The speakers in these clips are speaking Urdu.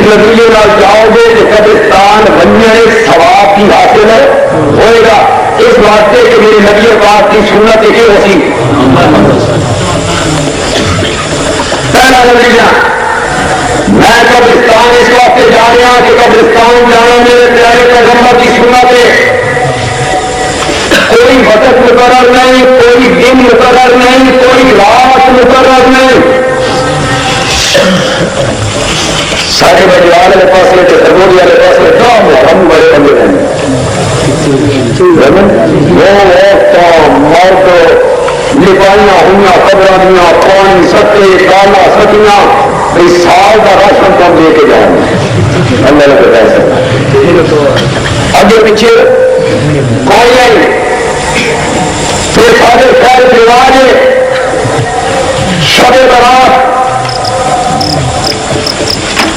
نتیجے جاؤ گے کہ قبرستان بننے ثواب کی حاصل ہوئے گا. اس واسطے کہ میرے نبی پاک کی سنت یہ ہوتی. پہلا نتیجہ میں قبرستان اس واسطے جا رہا کہ قبرستان جانا میرے پیارے پیغمبر کی سنت ہے. کوئی وقت مقرر نہیں, کوئی دن مقرر نہیں, کوئی رات مقرر نہیں. سارے بڑے والے پاس سرگوڑی والے پاس ہم بڑے بندے ہیں. مرد لپائیاں ہوئی قبر دیا پانی ستے کالا سکیاں سال کا راشن کم دے کے جائیں گے. اللہ کے پیسے آگے پیچھے کوئی نہیں. پھر سارے خیر رواج شب برات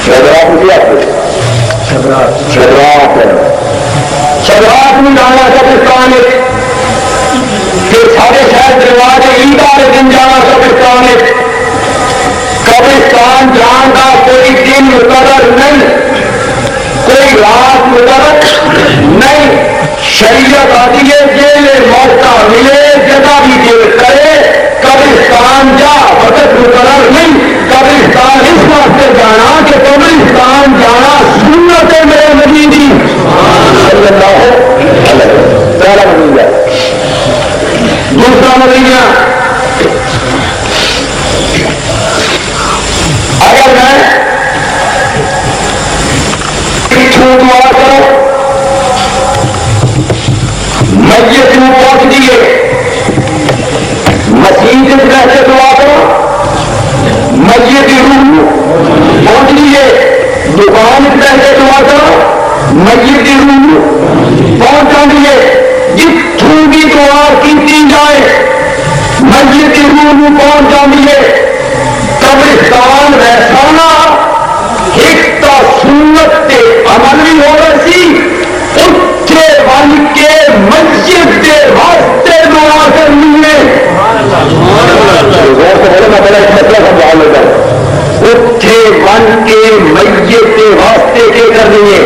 شبرات میں جانا قبرستان. پھر سارے شاید رواج عید والے دن جانا قبرستان. قبرستان جان کا کوئی دن مقرر نہیں, کوئی رات مقرر نہیں. شریعت آتی ہے جیل موقع ملے جگہ بھی دیر کرے قبرستان جا, وقت مقرر نہیں. قبرستان اس واسطے جانا کہ قبرستان جانا سنت ہے میرے نبی دی صلی اللہ علیہ وسلم. پہلا نتیجہ. دوسرا نتیجہ, اگر میں چھوٹ دعا کروں مسجد میں پہنچ دیے, مسجد رہ کے دعا کرو مسجد کی روح پہنچ لیے, دکان رہ کے دعا کرو مسجد کی روح پہنچ لیے. جتوں بھی دعا کی جائے مسجد کی روح پہنچ جائیے. قبرستان ویسانا ایک تو سنت کے عمل بھی ہو رہی اٹھے بن کے مسجد کے واسطے دعا کرنی ہے. اٹھے بن کے مسجد کے واسطے کے کرنی ہے.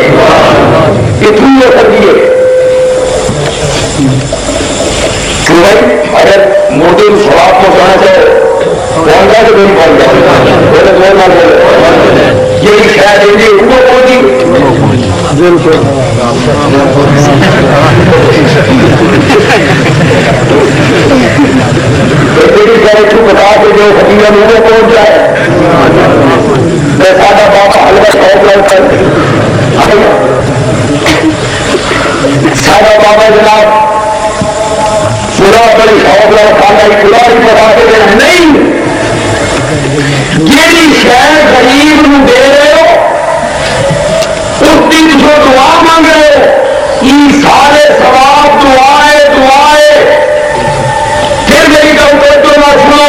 کتنی کر دیے اگر موٹی سواب پہنچانا چاہے کون جا کے نہیں پہنچ جائے یہ شاید وہ پہنچی بتا کے جو حقیقت میں پہنچ جائے سادہ باپ حلوہ شوق کر سادہ بابا جناب پورا بڑی شوق لو کھانا پورا ہی بتا کے دینا نہیں. جیڑی شہر غریب نو دے رہے ہو اس دن جو دعا مانگ رہے ہو یہ سارے ثواب دعائیں دعائیں. پھر میری گل کو تو نہ سنو,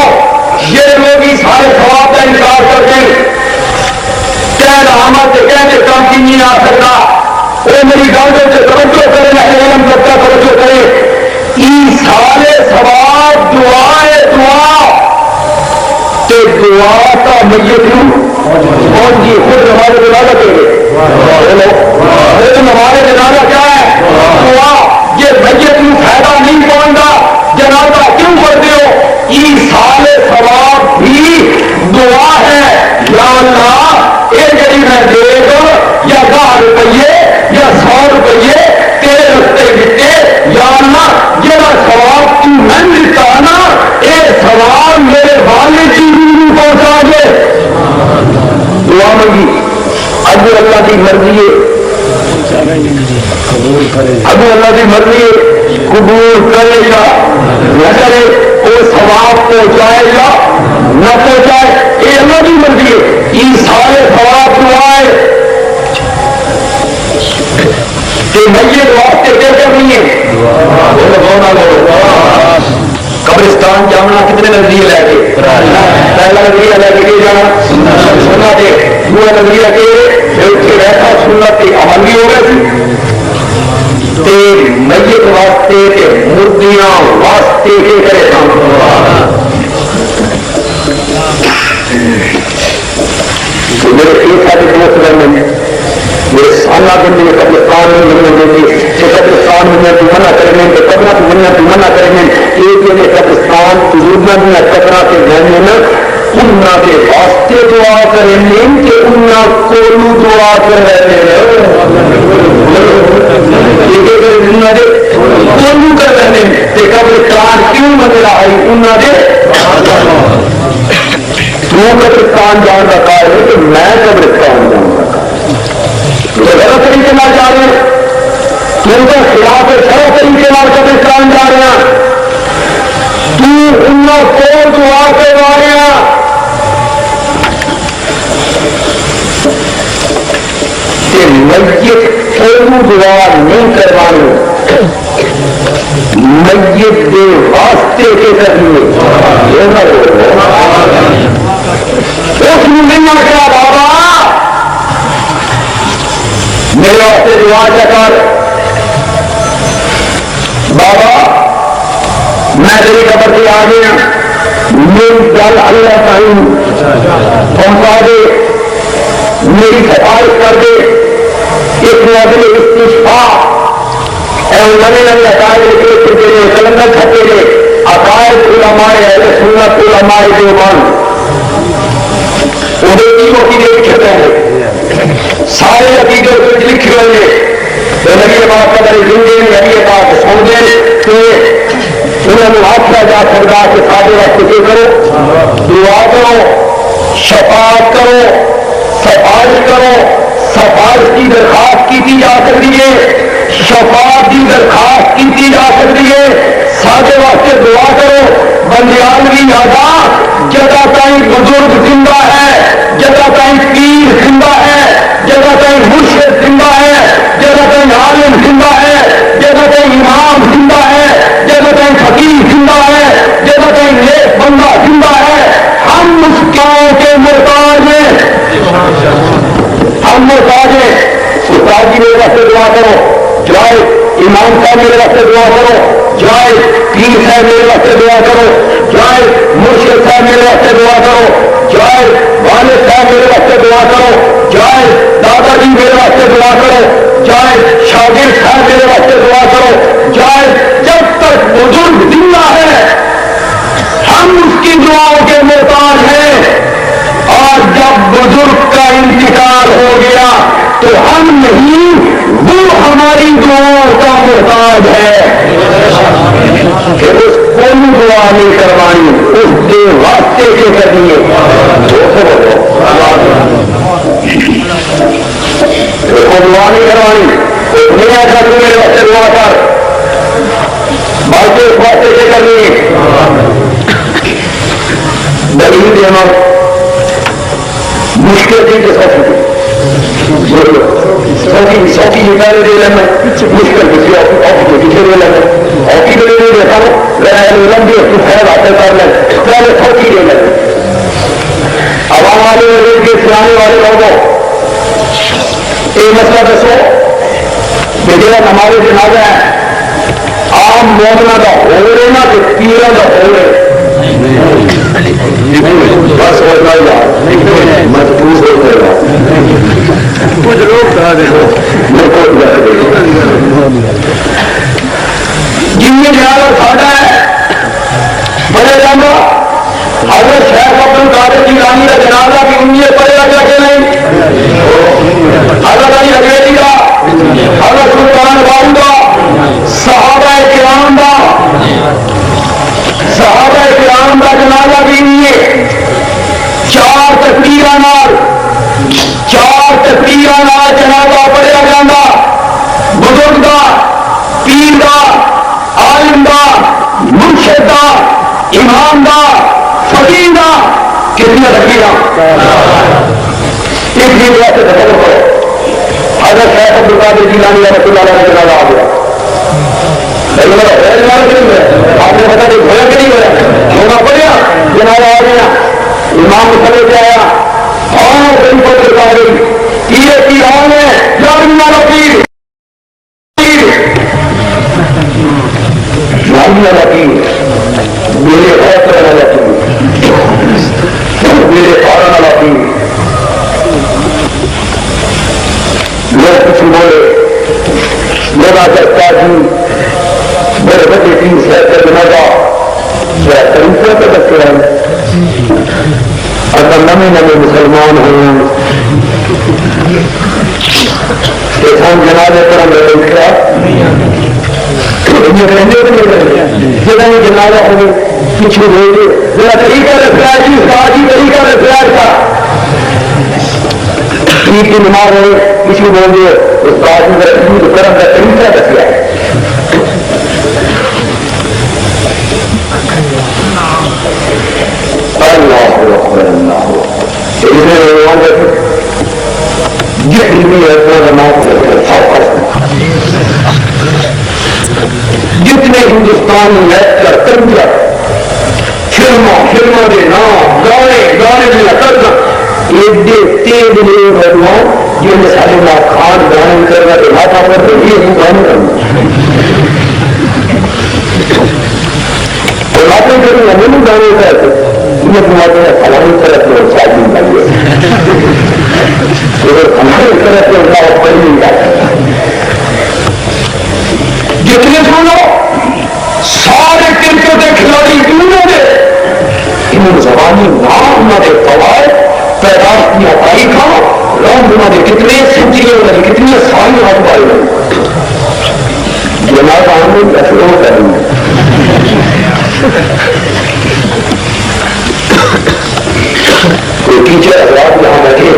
یہ لوگ ہی سارے ثواب کا انکار کر دیں رحمت کہنے کام کی نہیں آ سکتا. وہ میری گل سے توجہ کرے نہ علم کرتا توجہ کرے. یہ سارے ثواب دعائیں دعا تے دعا کا میت کون جی خود ہمارے جنازہ کے خود ہمارے جنازہ کیا ہے دعا. یہ میت کو فائدہ نہیں پہنچتا جنازہ کیوں کرتے ہو. یہ سارے ثواب بھی دعا ہے. یا اللہ یہ جی میں دے دو یا 1000 روپیے یا 100 روپیے تیرے رستے دیتے یا اللہ جہاں ثواب تو میں دیتا نا یہ ثواب میرے والد کی روح پہنچا دے. دعا منگی اب اللہ کی مرضی ہے, اب اللہ کی مرضی ہے قبول کرے گا نہ کرے وہ ثواب پہنچائے گا نہ پہنچائے یہ اللہ کی مرضی ہے. یہ سارے ثواب دعائیں کہ میت واسطے کیا کرنی ہے قبرستان جانا کتنے نظریے لے کے پہلا نظریہ لے کے جانا سننا دے, دوسرا نظریہ کہ ایسا سننا کے عمل بھی ہو گئے میت واسطے مردیاں واسطے کے کرے میرے ایک ساتھی دوست بن اللہ کے لیے قبرستان میں ملنے دیتے کہ قبرستان میں تو منع کریں گے قبر تو منع کریں گے ایک یہ قبرستان بزرگوں میں قبرہ کے گھرنے میں انہوں کے واسطے دعا کریں گے کہ انہوں کو دعا کر رہے ہیں کولو کر رہے ہیں کہ قبرستان کیوں منظر آئی انہوں نے تو قبرستان جان رکھا ہے کہ میں قبرستان جان رکھا غلط طریقے نہ جا رہے ہیں تم تو خلاف شرع طریقے نہ قبرستان جا رہے ہیں تو انہوں کو دعا کروا رہے ہیں کہ میت کولو دعا نہیں کروانی میت کے واسطے کے ذریعے اس میں نہیں کیا بابا میرے واسطے دعا کر بابا میں تیری قبر سے آ گیا میری گل اللہ تعالی پہنچا دے میری سفارش کر دے ایک نظر استشفاء نئے نئے عقائد کلندر چھپے گئے عقائد علماء اہل سنت علماء دیوبند انہیں تینوں عقیدے لکھے گئے سارے عقیدے لکھے ہوئے نبی پاک کا بڑے زندے نبی پاک سن دے کہ انہوں نے آخیا جا سکتا کہ سارے وقت کے کرو دعا کرو شفاعت کرو سفارش کرو سفارش کی درخواست کی جا سکتی ہے شفاعت کی درخواست کی جا سکتی ہے سارے واسطے دعا کرو بندیان بھی یادا جگہ تائیں بزرگ زندہ ہے جگہ تائیں پیر زندہ ہے جگہ تائیں مرشد زندہ ہے جگہ تائیں عالم زندہ ہے جگہ تائیں امام زندہ ہے جگہ تائیں فقیر زندہ ہے جگہ تائیں نیک بندہ زندہ ہے ہم اس کے محتاج ہیں ہم محتاج ہیں استاد جی میرے واسطے دعا کرو جائے امام صاحب میرے واسطے دعا کرو جائے پیر صاحب میرے واسطے دعا کرو جائے مرشد صاحب میرے واسطے دعا کرو جائے والد صاحب میرے واسطے دعا کرو جائے دادا جی میرے واسطے دعا کرو جائے شاگرد صاحب میرے واسطے دعا کرو جائے جب تک بزرگ زندہ ہے ہم اس کی دعاؤں کے محتاج ہیں اور جب بزرگ کا انتقال ہو گیا تو ہم نہیں وہ ہماری دعاؤں کا محتاج ہے کہ اس کو دعا نہیں کروانی اس کے واسطے کے ذریعے دعا نہیں کروانی میرا گھر میرے واسطے دعا کر باقی اس واسطے سے کرنی ہے دلیل دینا مشکل تھی کہ سوکی نکالے دے لینا مشکل کسی آفی کے پیچھے دے لینا آفی کو لے دیتا ہوں لمبی اس کو خیر حاصل کر لیں پہلے سوکی دے لینا عوام والے کے سلانے والے لوگوں یہ مسئلہ دسو کہ جہاں ہمارے جنازہ ہے عام مومنا کا ہو رہے نا کہ پیرا کا ہو رہے بس ہو جائے گا مجبور ہو جائے گا کچھ لوگ جن میں جنازہ ساڈا ہے پڑھے جانا حضرت شیخ عبد القادر جیلانی کا جنازہ بھی انہیں پڑھے لگا کہ نہیں حضرت علی حجویری کا حضرت سلطان باؤ کا صحابہ کرام کا جنازہ بھی انہیں چار تکبیراں جنازہ پڑھیا جانا بزرگ کا پیر کا عالم کا مرشد کا امام کا فقیر کا کتنی تکبیراں ایک دن واسطے ختم کرو حضرت شیخ عبد القادر جیلانی رحمۃ اللہ علیہ کا جنازہ آ گیا آپ نے پتا کہ بھیا کہ نہیں ہوا ہونا پڑیا جنازہ آ گیا امام مسئلے سے آیا اور دن پر آ گئی پیر کی راہ میں جانے والا پیر میرے حوصلے والا پیر میرے فارن والا پیر لوگ کچھ بولے میرا کرتا جی میرے بچے 3 سال کا جنازہ طریقہ تو رکھے ہیں اگر نئے مسلمان ہوئے جنازے پر ہم دیکھا جگہ جنازہ ہوگی پیچھے ہوئے میرا طریقہ رکھا جی ساجی طریقہ رکھا تھا عید کی نماز ہوئے پیچھے بول گئے اس بات میں کرم کا طریقہ رکھا ہے جتنے ہندوستان میں کنجر فلموں کے نام گانے میں کرنا ایڈے تیز لوگ جن سارے نا کھان گانے کرنا کے ماتھا پر یہ گانے کرنا باتیں کریں ہمیں گانے کرتے ہماری طرف سے شادی کریے ہماری طرف سے پڑھ نہیں جاتا جتنے سنو سارے کرکٹ کے کھلاڑی دونوں نے ان زبانی نام نہ دے فوائد پیداش کی تاریخ رنگ نہ دے کتنے سنچریوں لگے کتنے ساری ہاتھ پائی لگے جناب ہم فیصلوں کریں گے کوئی ٹیچر حضرات یہاں بیٹھے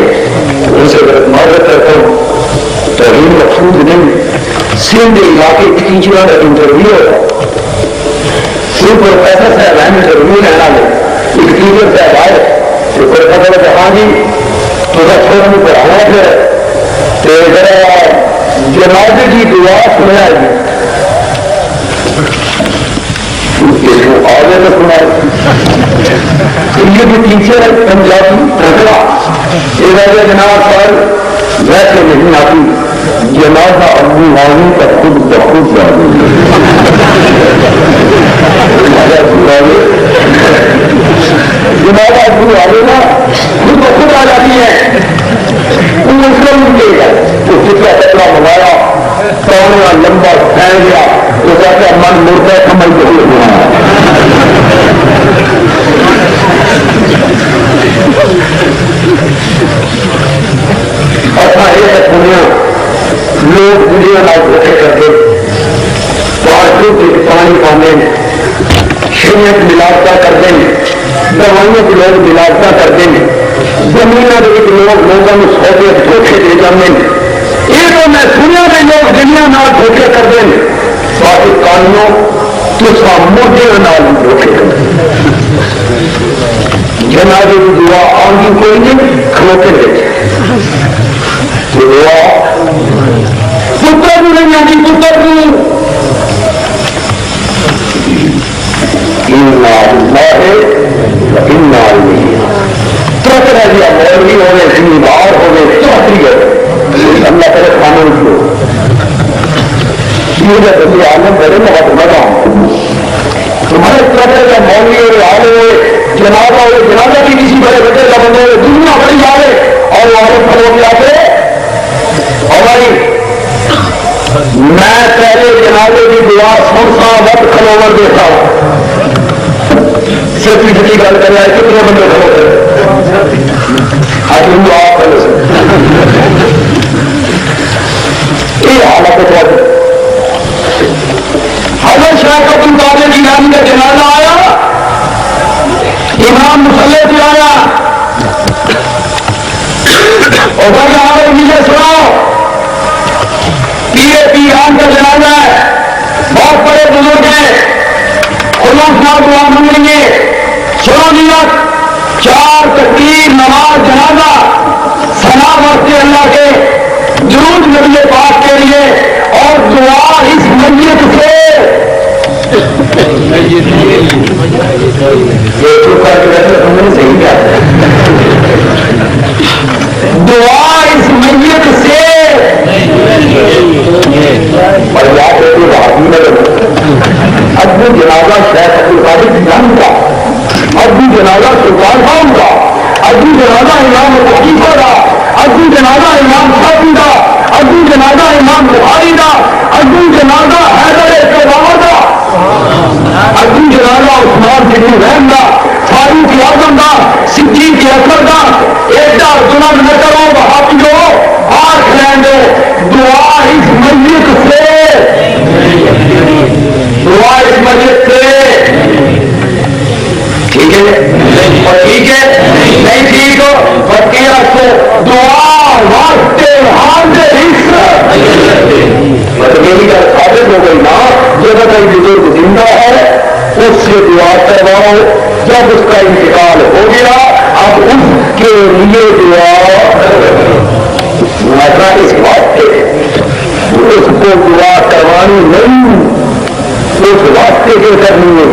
ان سے معذرت کرتا ہوں توہین مقصود نہیں سندھ علاقے کے ٹیچروں کا انٹرویو ہوگا سندھ پروفیسر صاحب ہیں انٹرویو لینا میں ایک ٹیچر صاحب آئے تو پروفیسر کہ ہاں جی تو چھوڑ میں پڑھانا پھر ذرا جنازے کی دعا سنا جی آگے تو سنا یہ بھی ٹیچر ہے پنجابی یہ وجہ جناب پر ویسے نہیں آتی جنازہ ابو والی کا خود بخود جنازہ ابو والے نا خود بخود آ جاتی ہے تو کتنا کچرا منگایا پڑھنا لمبا پھیل گیا تو کہتے من مڑتا ہے کمل ضرور ہونا اپنا یہ دنیا لوگ دنیا نال اکٹھے کرتے پارٹوں کے پانی پانے شریعت ملاوٹا کرتے ہیں دوائیوں کے لوگ ملاوٹا کرتے ہیں زمینوں کے لوگ لوگوں کو سودے دھوکے دے جاتے ہیں یہ تو میں دنیا میں لوگ دنیا نال دھوکے کرتے ہیں پاکستانیوں تو موڈے نال دھوکے کرتے جنازے کی دعا آگے کوئی نہیں کھلوتے دیکھے دعا پتر بھی نہیں آتی پتر بھی طرح طرح دیا مولوی ہوئے زمیندار ہوئے چوتری ہوئے اللہ کرے قانون کو بندے عالم بڑے بہت مزہ تمہارے طرح کا مولوی ہوئے آلے ہوئے جنازہ ہوئے جنازہ کی کسی بڑے بڑے کا بندے ہوئے دنیا بڑی آئے اور وہ کھڑوں کے آتے اور بھائی میں پہلے جنازے کی دعا سنتا وقت کھلوور دیکھا صرف چھٹی گل کر رہا ہے کتنے بندے کھلو کر آج ہندو آپ کھلو یہ حالت ہے حضرت شاہ قطب قادر جیلانی کا جنازہ آیا امام مسلح سے آیا اور بھائی آپ مجھے سناؤ پیران کا جنازہ ہے بہت بڑے بزرگ ہیں خلوص نال دعا مانگیں گے سنو نیت 4 تکبیر نماز جنازہ ثنا واسطے اللہ کے درود نبی پاک کے لیے اور دعا اس میت سے دعا اس میت سے ابو جنازہ شیخ عبدالقادر جیلانی کا ابو جنازہ سلطان خان کا ابو جنازہ امام حنیفہ کا ابو جنازہ امام شافعی کا ابو جنازہ نور رحم دا فاروق اعظم دا صدیق اکبر دا ایڈا ظلم نہ کرو وہابیو آنکھ لین دو دعا اس میت سے دعا اس میت سے ٹھیک ہے ٹھیک ہے نہیں ٹھیک ہو بچے رکھو دعا واسطے حاضر مطلب میری گل ثابت ہو گئی نا جب کوئی بزرگ زندہ ہے اس سے دعا کرواؤ جب اس کا انتقال ہو گیا اب اس کے لیے دعا اس واسطے اس کو دعا کروانی نہیں اس واسطے کے کرنی ہے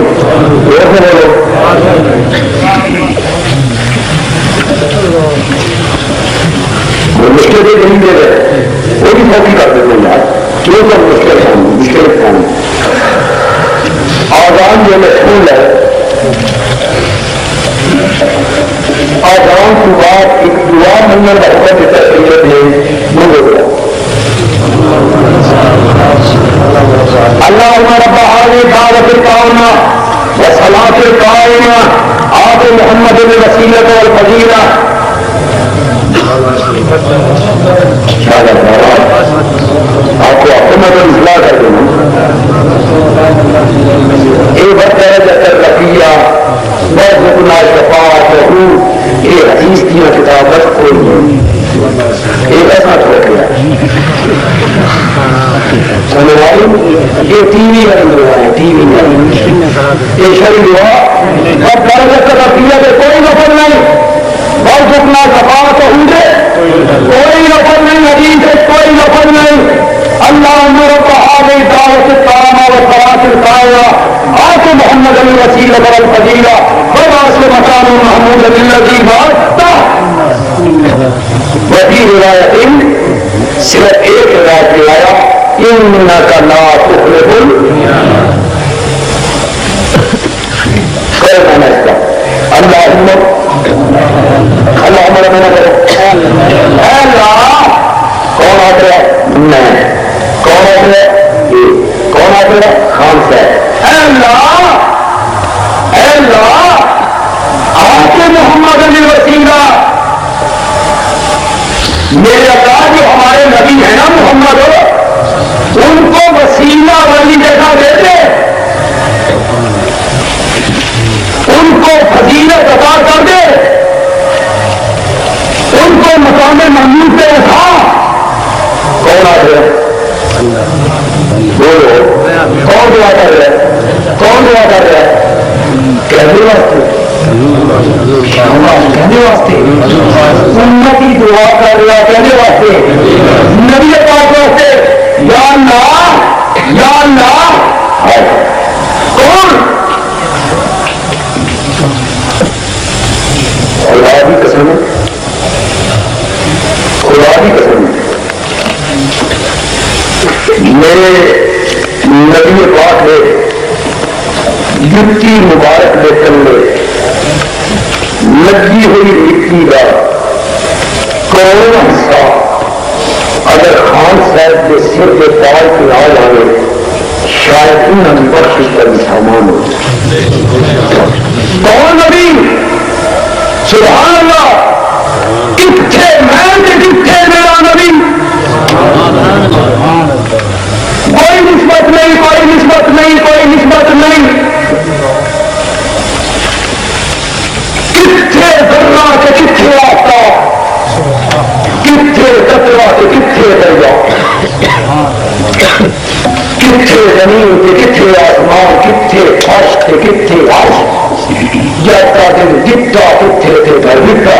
مشکل نہیں دے رہے وہ بھی سوچی کر دیتے یار کیوں سب مشکل آزان جو محفوظ ہے آزان کی بات ایک دعا ملنے محبت کی تربیت ہے اللہم رب هذه الدعوة القائمة والصلاة القائمة آت محمد الوسیلۃ والفضیلہ آپ کو اپنا تو اصلاح کر دوں ایک وقت رفیہ بہت رکنا شفاعت یہ حدیث کی کتاب بس کوئی نہیں ایک ایسا چھوڑ گیا یہ ٹی وی کا دعا ہے ٹی وی یہ شری دعا اب درجت رفیہ سے کوئی نفر نہیں بہت رکنا شفاعت کوئی نفر نہیں حدیث ہے کوئی نفر نہیں اللہم رب هذه الدعوة التامة والصلاة القائمة آت محمد الوسیلۃ والفضیلہ وبعث مقام محمود الذی وعدتہ وفی روایت صرف ایک روایت میں آیا انک لا تخلف خیر مانا اس کا اللہم ربنا کرو اے اللہ کون آتا ہے میں کون آتا ہے کون آتا ہے خان صاحب اے اللہ آپ کے محمد علی وسیلہ میرے اللہ جو ہمارے نبی ہیں نا محمد ان کو وسیلہ والی جگہ دیتے ان کو فضیلت عطا کر دے ان کو مقام محمود پہ اٹھا کون آ رہے بولو کون دعا کر رہے کون دعا کر رہے کہنے واسطے امتی دعا کر رہا کہنے واسطے نبی پاک واسطے یا اللہ کون خدا کی قسم خدا کی قسم میرے نبی پاک نے جتی مبارک دے تلے لگی ہوئی مٹی کا کروڑ حصہ اگر خان صاحب کے سر کے پال کے آ جائے شاید ان بخش کا سامان ہو کون نبی سبحان اللہ کتنے میں کتنے میرا نبی کوئی نسبت نہیں کوئی نسبت نہیں کوئی نسبت نہیں کتنے ذرہ کے کتنے آتا کتنے قطرہ کے کتنے دریا کتنے زمین کے کتنے آسمان کتنے فرش کے کتنے عرش جاتا دن جتا کتنے تھے گھر مٹا